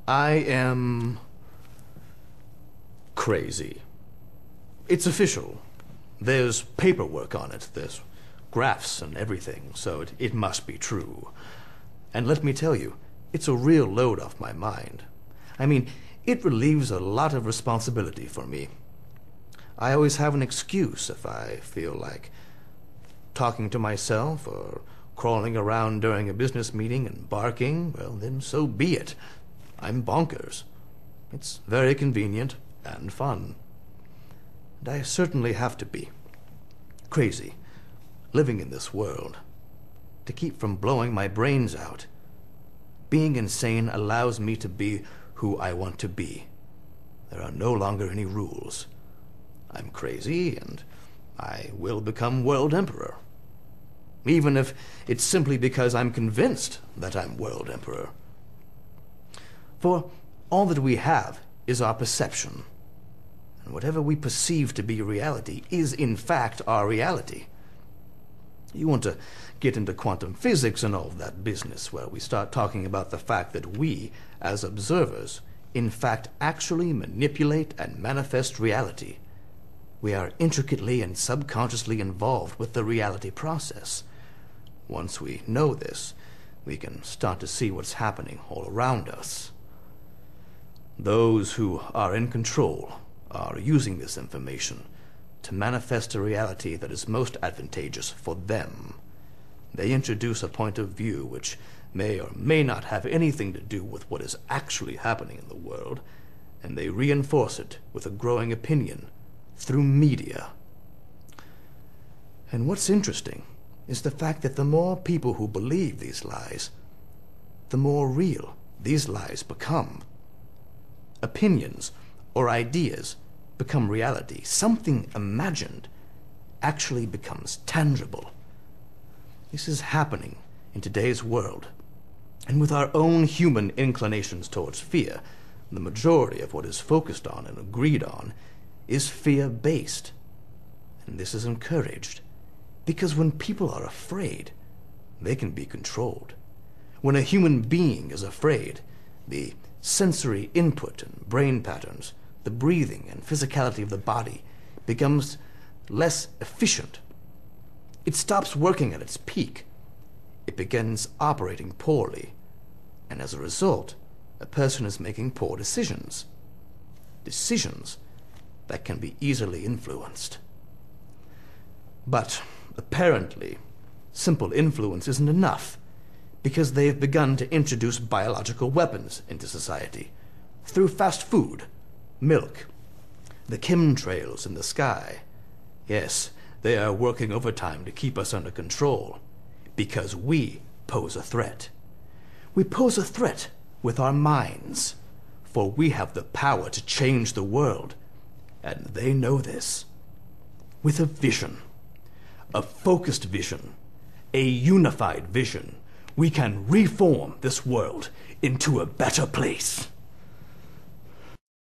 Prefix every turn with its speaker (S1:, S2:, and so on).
S1: I am crazy. It's official. There's paperwork on it. There's graphs and everything, so it must be true. And let me tell you, it's a real load off my mind. I mean, it relieves a lot of responsibility for me. I always have an excuse if I feel like talking to myself or crawling around during a business meeting and barking. Well, then so be it. I'm bonkers. It's very convenient and fun. And I certainly have to be crazy, living in this world, to keep from blowing my brains out. Being insane allows me to be who I want to be. There are no longer any rules. I'm crazy, and I will become world emperor. Even if it's simply because I'm convinced that I'm world emperor. For all that we have is our perception. And whatever we perceive to be reality is in fact our reality. You want to get into quantum physics and all of that business where we start talking about the fact that we, as observers, in fact actually manipulate and manifest reality. We are intricately and subconsciously involved with the reality process. Once we know this, we can start to see what's happening all around us. Those who are in control are using this information to manifest a reality that is most advantageous for them. They introduce a point of view which may or may not have anything to do with what is actually happening in the world, and they reinforce it with a growing opinion through media. And what's interesting is the fact that the more people who believe these lies, the more real these lies become. Opinions or ideas become reality. Something imagined actually becomes tangible. This is happening in today's world. And with our own human inclinations towards fear, the majority of what is focused on and agreed on is fear-based. And this is encouraged because when people are afraid, they can be controlled. When a human being is afraid, the sensory input and brain patterns, the breathing and physicality of the body becomes less efficient. It stops working at its peak. It begins operating poorly. And as a result, a person is making poor decisions. Decisions that can be easily influenced. But apparently, simple influence isn't enough, because they have begun to introduce biological weapons into society through fast food, milk, the chemtrails in the sky. Yes, they are working overtime to keep us under control, because we pose a threat. We pose a threat with our minds, for we have the power to change the world, and they know this. With a vision, a focused vision, a unified vision, we can reform this world into a better place.